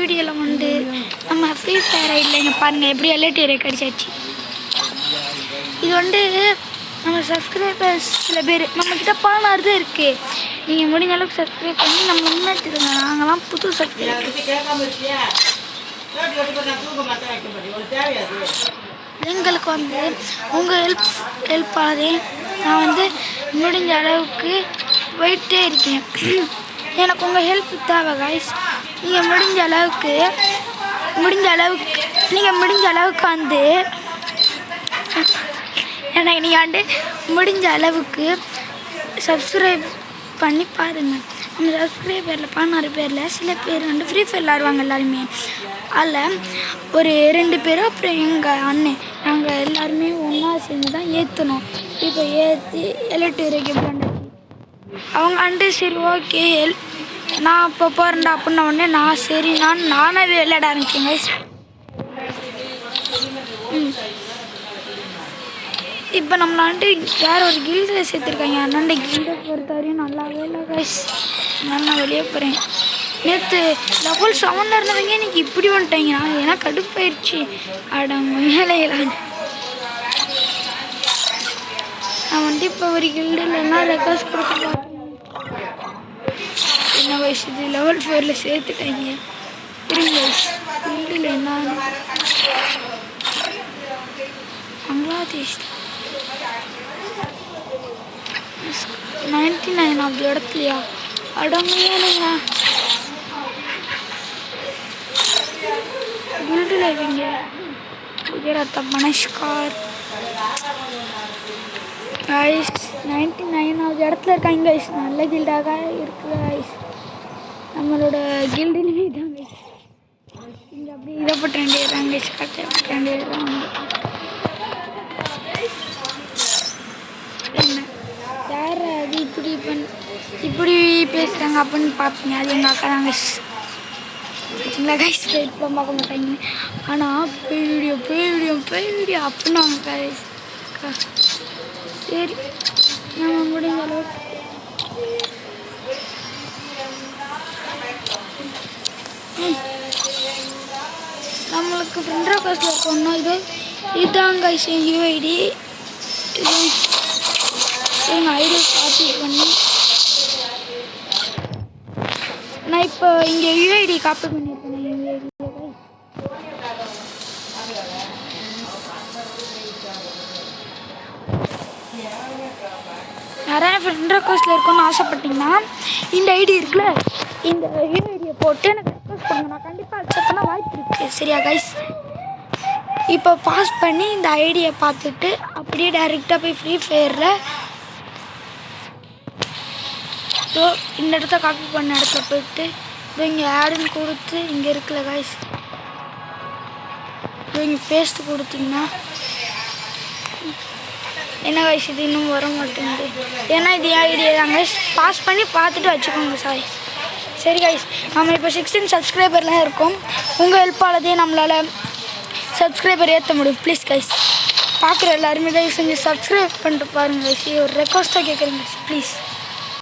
வீடியோவில் வந்து நம்ம ஃப்ரீ ஃபயர் இல்லைங்க பாருங்கள் எப்படி எல்ஐடி ரேக் அடிச்சாச்சு. இது வந்து நம்ம சப்ஸ்கிரைபர்ஸ் சில பேர் நம்மக்கிட்ட 16 தான் இருக்குது. நீங்கள் முடிஞ்ச அளவுக்கு சப்ஸ்கிரைப் பண்ணி நம்ம முன்னேற்றிடுங்க. நாங்கள்லாம் புது சப்ஸ்கிரைபர்ஸ். எங்களுக்கு வந்து உங்கள் ஹெல்ப்பாகவே நான் வந்து முடிஞ்ச அளவுக்கு போயிட்டே இருக்கேன். எனக்கு உங்கள் ஹெல்ப் தேவை காய்ஸ். நீங்கள் முடிஞ்ச அளவுக்கு வந்து எனக்கு நீங்கள் வந்து முடிஞ்ச அளவுக்கு சப்ஸ்கிரைப் பண்ணி பாருங்கள். நம்ம சப்ஸ்கிரைபரில் 16 பேரில் சில பேர் வந்து ஃப்ரீ ஃபயர் விளாடுவாங்க எல்லாருமே. அதில் ஒரு 2 பேர் அப்புறம் எங்கள் அண்ணன் நாங்கள் எல்லாருமே ஒன்றா சேர்ந்து தான் ஏற்றணும். இப்போ ஏற்றி எல்ஐடி ரேக் பண்ணி அவங்க வந்து சரி ஓகே நான் இப்போ போகிறேன்டா அப்படின்ன உடனே நான் சரி நானே விளையாட ஆரம்பிச்சேன் கைஸ். இப்போ நம்மளை வந்து வேறு ஒரு கில்டில் சேர்த்துருக்காங்க. அண்ணாண்ட கில்டை பொறுத்த வரையும் நல்லாவே இல்லை கைஸ். நான் வெளியே போகிறேன். நேற்று லெவல் 7 இருந்தவங்க இன்றைக்கி இப்படி வந்துட்டாங்க. நான் ஏன்னா கடுப்பாயிடுச்சு. மேலையிலான்னு நான் வந்து இப்போ ஒரு கில்டில் எல்லாம் ரெக்வஸ்ட் கொடுத்து பார்த்தேன். என்ன வயசு இது லெவல் 4 சேர்த்துட்டாங்க. இருங்க கில்டில் என்ன பங்களாதேஷ் 99 அப்படி இடத்துலையா அடமையானுங்க கில்டில் இவங்க குஜராத் மனஷ்கார் கைஸ் 99 இடத்துல இருக்காங்க கைஸ். நல்ல கில்டாக இருக்குது கைஸ். நம்மளோட கில்டுன்னு தான் கைஸ். இங்கே அப்படி இதை போட்டு 2 ஏறாங்க கைஸ். கரெக்டாக 2 ஏறாங்க. என்ன யார் அது இப்படி பேசுகிறாங்க அப்படின்னு பார்ப்பீங்க. அது எங்கள் அக்கா தான் கைஸ். பார்த்தீங்களா கைஸ் இப்போ பார்க்க மாட்டாங்க. ஆனால் போய் வீடியோ அப்படின்னு அவங்க கைஸ். சரி நம்ம முடிஞ்ச அளவுக்கு நம்மளுக்கு ஃப்ரெண்ட் ரெக்வஸ்ட்டில் இருக்கணும். இதுதான் கைஸ் யூஐடி. இது எங்கள் ஐடியை காப்பி பண்ணி நான் இப்போ இங்கே யூஐடி காப்பி பண்ணியிருக்கேன். நிறைய ஃப்ரெண்ட் ரெக்வஸ்ட்டில் இருக்கணும்னு ஆசைப்பட்டீங்கன்னா இந்த ஐடி இருக்குல்ல, இந்த யூஐடியை போட்டு எனக்கு ரெக்வஸ்ட் பண்ணுங்க. நான் கண்டிப்பாக அக்செப்ட் பண்ண வாய்ப்பு இருக்குது. சரியா கைஸ்? இப்போ பாஸ் பண்ணி இந்த ஐடியை பார்த்துட்டு அப்படியே டைரெக்டாக போய் ஃப்ரீ ஃபயரில் இந்த இடத்த காப்பி பண்ண இடத்துல போய்ட்டு இங்கே ஆடுன்னு கொடுத்து இங்கே இருக்குல்ல கைஸ், இங்கே பேஸ்ட் கொடுத்தீங்கன்னா என்ன கைஸ் இது இன்னும் வர மாட்டேங்குது. ஏன்னா இது ஐடியா தான் கைஸ். பாஸ் பண்ணி பார்த்துட்டு வச்சுக்கோங்க சாய். சரி கைஸ், நம்ம இப்போ 16 சப்ஸ்கிரைபர்லாம் இருக்கோம். உங்கள் ஹெல்ப்பாலதே நம்மளால் சப்ஸ்கிரைபர் ஏற்ற முடியும். ப்ளீஸ் கைஸ், பார்க்குற எல்லாருமே தயவு செஞ்சு சப்ஸ்கிரைப் பண்ணிட்டு பாருங்கள் கைஸ். ஒரு ரெக்வஸ்ட்டாக கேட்குறேங்க ப்ளீஸ்.